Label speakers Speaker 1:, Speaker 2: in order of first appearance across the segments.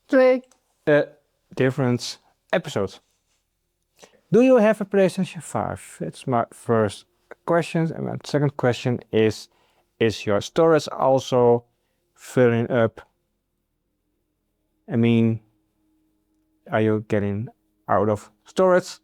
Speaker 1: take a different episode. Do you have a PlayStation 5? It's my first question. And my second question is your storage also filling up? I mean, are you getting out of storage?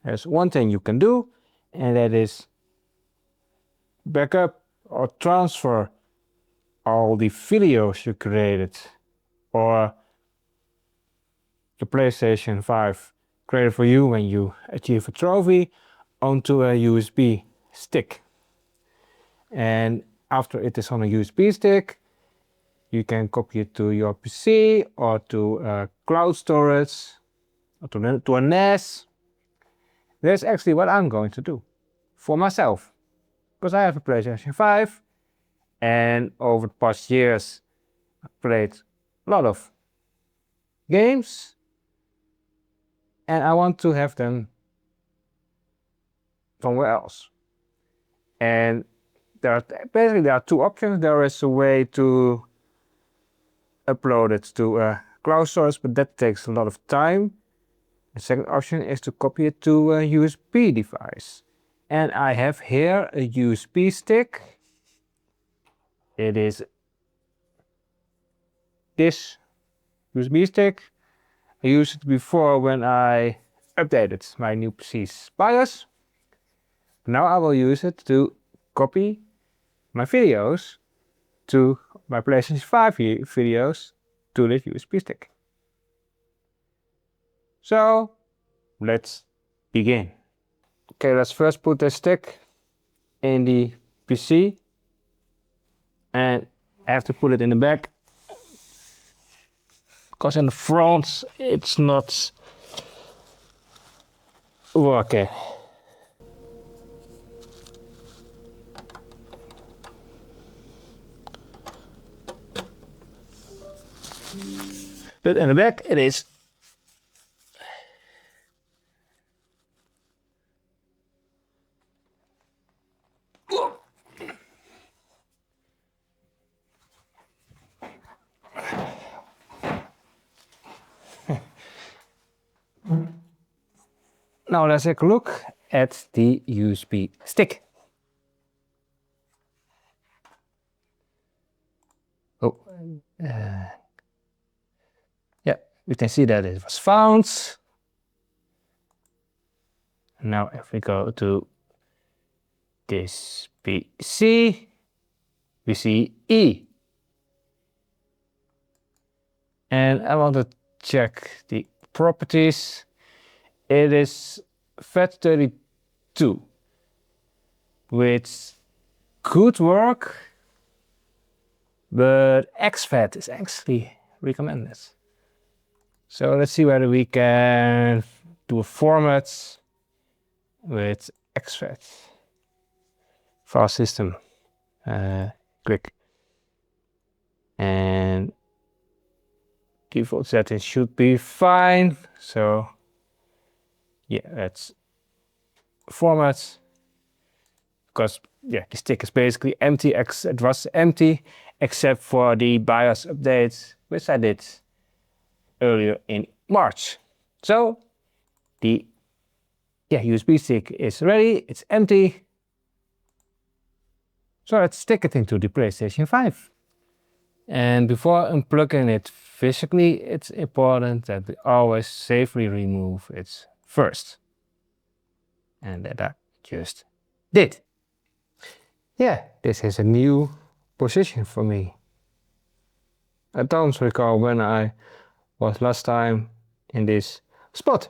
Speaker 1: There's one thing you can do, and that is backup or transfer all the videos you created or the PlayStation 5 created for you when you achieve a trophy onto a USB stick. And after it is on a USB stick, you can copy it to your PC or to cloud storage or to a NAS. That's actually what I'm going to do for myself, because I have a PlayStation 5 and over the past years I've played a lot of games and I want to have them somewhere else. And there are two options. There is a way to upload it to a cloud storage, but that takes a lot of time. The second option is to copy it to a USB device. And I have here a USB stick. It is this USB stick. I used it before when I updated my new PC's BIOS. Now I will use it to copy my videos to my PlayStation 5 videos to this USB stick. So let's begin. Okay, let's first put the stick in the PC and I have to put it in the back because in the front it's not working. But in the back it is. Now let's take a look at the USB stick. Oh, yeah, we can see that it was found. Now if we go to this PC, we see E. And I want to check the properties. It is FAT32, which could work, but exFAT is actually recommended. So let's see whether we can do a format with exFAT. Filesystem, click, and default settings should be fine. So yeah, let's format, because yeah, the stick is basically empty. It was empty except for the BIOS update, which I did earlier in March. So the USB stick is ready, it's empty. So let's stick it into the PlayStation 5. And before unplugging it physically, it's important that we always safely remove it first. And that I just did. Yeah, this is a new position for me. I don't recall when I was last time in this spot.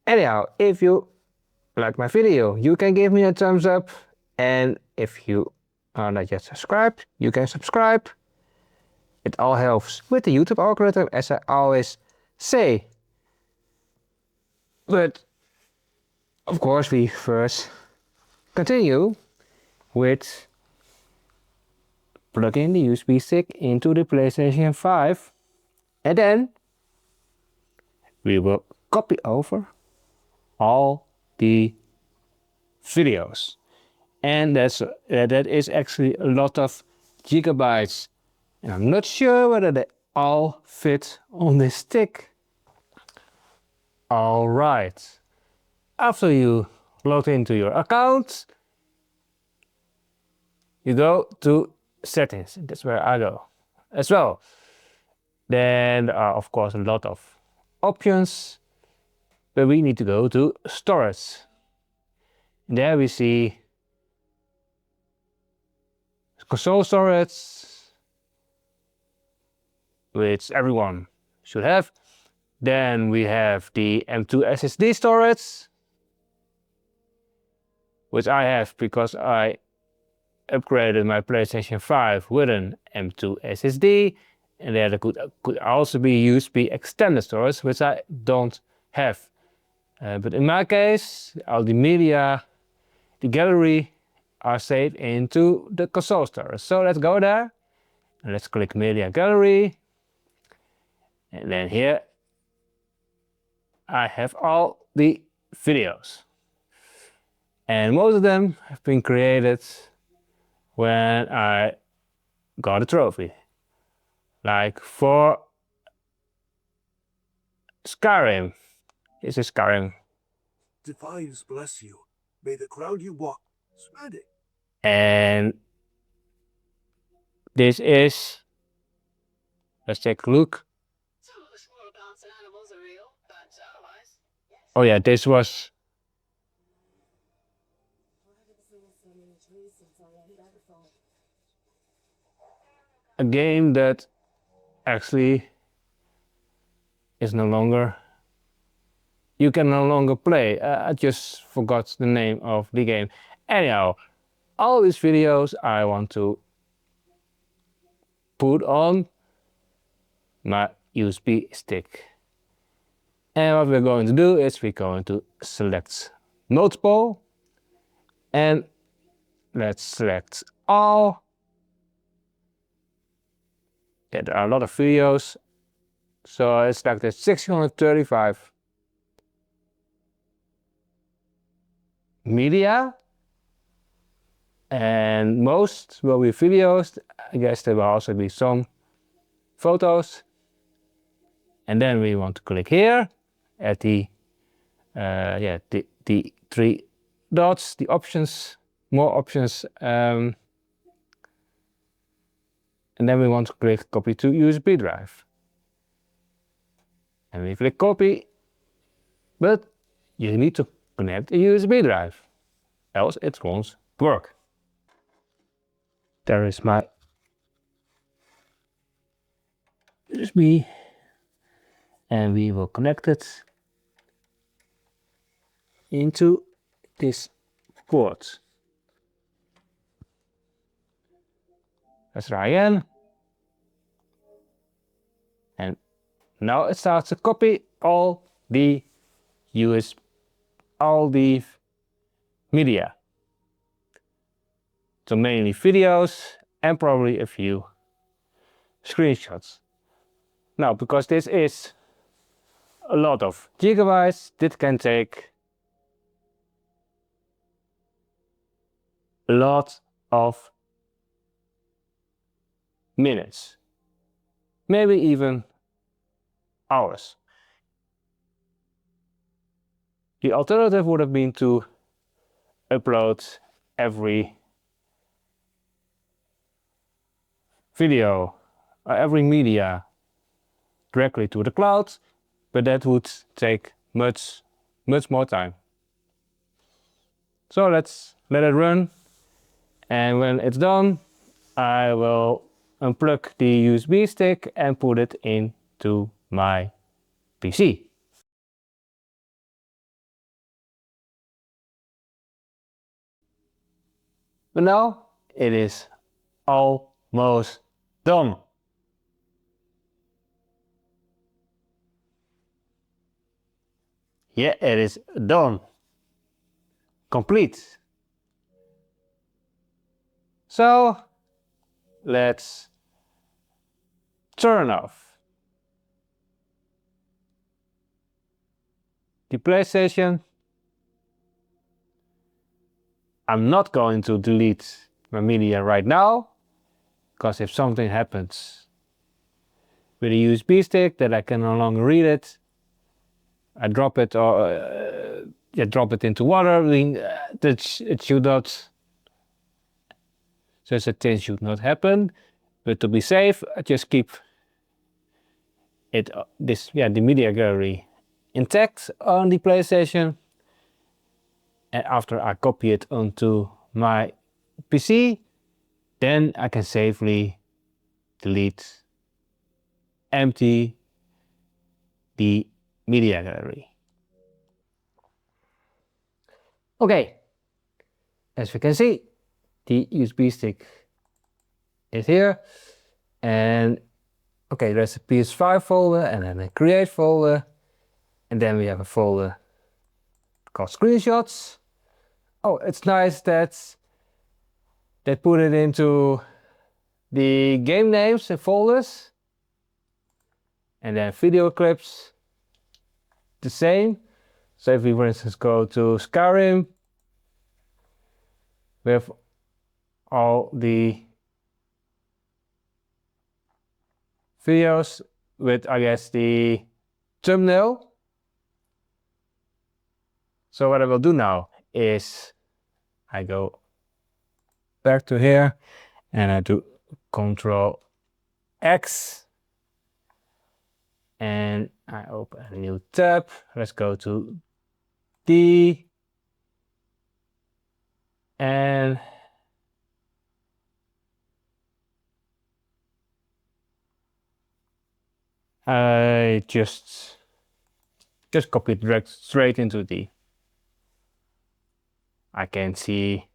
Speaker 1: Anyhow, if you like my video, you can give me a thumbs up. And if you are not yet subscribed, you can subscribe. It all helps with the YouTube algorithm, as I always say. But of course, we first continue with plugging the USB stick into the PlayStation 5, and then we will copy over all the videos. And that is actually a lot of gigabytes. And I'm not sure whether they all fit on this stick. Alright, after you log into your account, you go to settings. That's where I go as well. Then there are of course a lot of options, but we need to go to storage. And there we see console storage, which everyone should have. Then we have the M.2 SSD storage, which I have because I upgraded my PlayStation 5 with an M.2 SSD, and there could also be USB extended storage, which I don't have. But in my case, all the media, the gallery, are saved into the console storage. So let's go there, and let's click Media Gallery, and then here I have all the videos. And most of them have been created when I got a trophy. Like for Skyrim. This is Skyrim.
Speaker 2: Defiance bless you. May the ground you walk spread it.
Speaker 1: And this is, let's take a look.
Speaker 3: Some of the smaller plants and animals are real, but otherwise, yes.
Speaker 1: Oh yeah, this was a game that actually is no longer, you can no longer play. I just forgot the name of the game. Anyhow, all these videos I want to put on my USB stick. And what we're going to do is we're going to select multiple, and let's select all. Yeah, there are a lot of videos, so I selected 635 media, and most will be videos. I guess there will also be some photos. And then we want to click here at the the three dots, the options, more options, and then we want to click copy to USB drive. And we click copy, but you need to connect a USB drive, else it won't work. There is my USB, and we will connect it into this port. Let's try again. And now it starts to copy all the media. So mainly videos and probably a few screenshots. Now, because this is a lot of gigabytes, this can take a lot of minutes, maybe even hours. The alternative would have been to upload every video, every media directly to the cloud, but that would take much more time. So let's let it run, and when it's done, I will unplug the USB stick and put it into my PC. But now it is almost done. Yeah, it is done. Complete. So let's turn off the PlayStation. I'm not going to delete my media right now, because if something happens, with a USB stick that I can no longer read it. I drop it or drop it into water. It should not. Such a thing should not happen. But to be safe, I just keep it the media gallery intact on the PlayStation. And after I copy it onto my PC, then I can safely delete, empty the media gallery. Okay, as we can see, the USB stick is here, and okay, there's a PS5 folder and then a create folder, and then we have a folder called screenshots. Oh, it's nice that they put it into the game names and folders, and then video clips the same. So if we, for instance, go to Skyrim, we have all the videos with, I guess, the thumbnail. So what I will do now is I go back to here and I do Control X and I open a new tab. Let's go to D and I just copy it direct straight into D. I can see,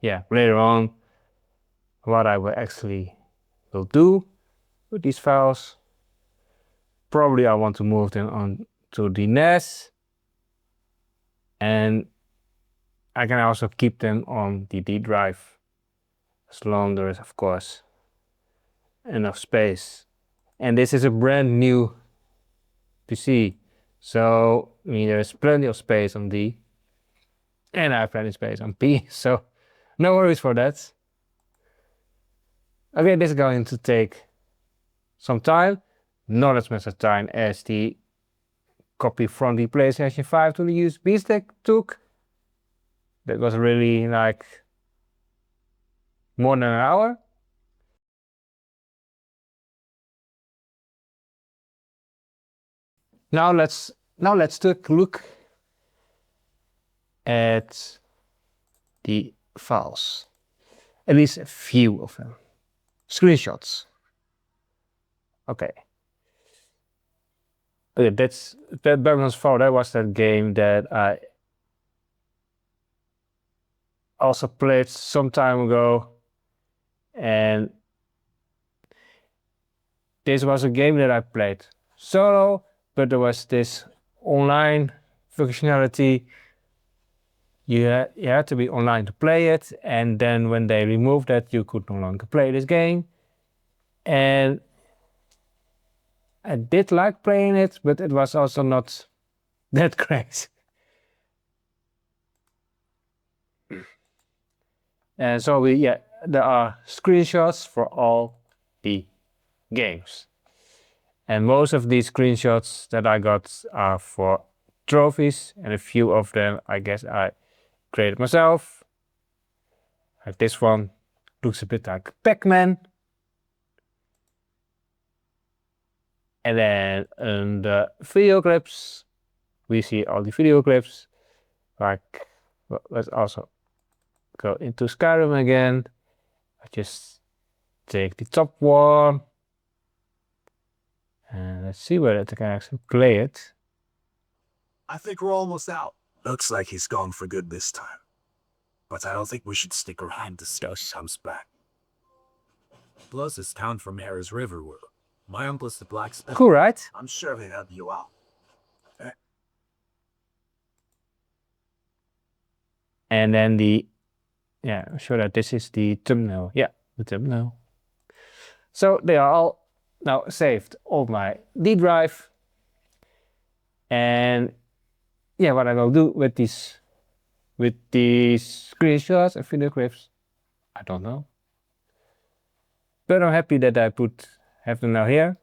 Speaker 1: later on what I will actually do with these files. Probably I want to move them on to the NAS, and I can also keep them on the D drive as long as there is, of course, enough space. And this is a brand new PC, so I mean there's plenty of space on D, and I have plenty of space on P, so no worries for that. Okay, this is going to take some time, not as much time as the copy from the PlayStation 5 to the USB stick took. That was really like more than an hour. Now let's take a look at the files, at least a few of them. Screenshots. Okay. That Babylon's Fall, that was that game that I also played some time ago, and this was a game that I played solo, but there was this online functionality. You had to be online to play it, and then when they removed that, you could no longer play this game. And I did like playing it, but it was also not that great. And so there are screenshots for all the games. And most of these screenshots that I got are for trophies, and a few of them I guess I created myself. Like this one, looks a bit like Pac-Man. And then in the video clips, we see all the video clips. Like, well, let's also go into Skyrim again. I just take the top one. And let's see whether I can actually play it.
Speaker 2: I think we're almost out. Looks like he's gone for good this time. But I don't think we should stick around to see he comes back. Plus, this town from here is Riverwood. My uncle's the blacksmith.
Speaker 1: Cool, right?
Speaker 2: I'm sure he'll help you out.
Speaker 1: And then I'm sure that this is the thumbnail. Yeah, the thumbnail. So they are all now saved on my D drive. And what I will do with these screenshots and video clips, I don't know. But I'm happy that I have them now here.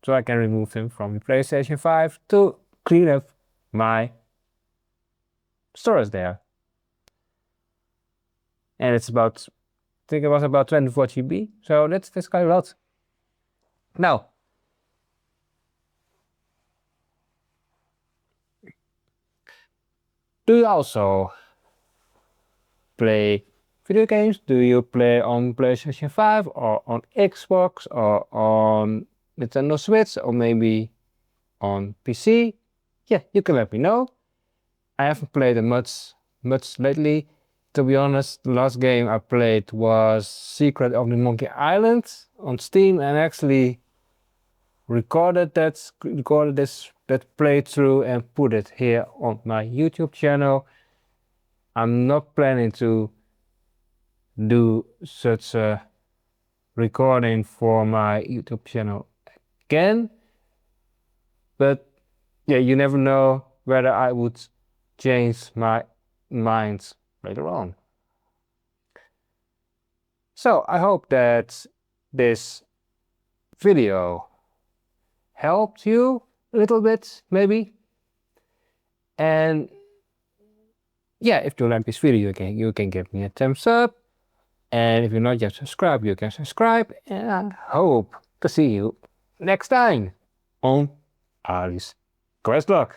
Speaker 1: so I can remove them from the PlayStation 5 to clean up my storage there. And it's about, I think it was about 24 GB, so that's quite a lot. Now, do you also play video games? Do you play on PlayStation 5 or on Xbox or on Nintendo Switch or maybe on PC? Yeah, you can let me know. I haven't played much lately. To be honest, the last game I played was Secret of the Monkey Island on Steam, and actually recorded that playthrough and put it here on my YouTube channel. I'm not planning to do such a recording for my YouTube channel again, but yeah, you never know whether I would change my mind later on. So I hope that this video helped you a little bit, maybe. And yeah, if you like this video, you can give me a thumbs up. And if you're not yet subscribed, you can subscribe. And I hope to see you next time on Ali's Questlog.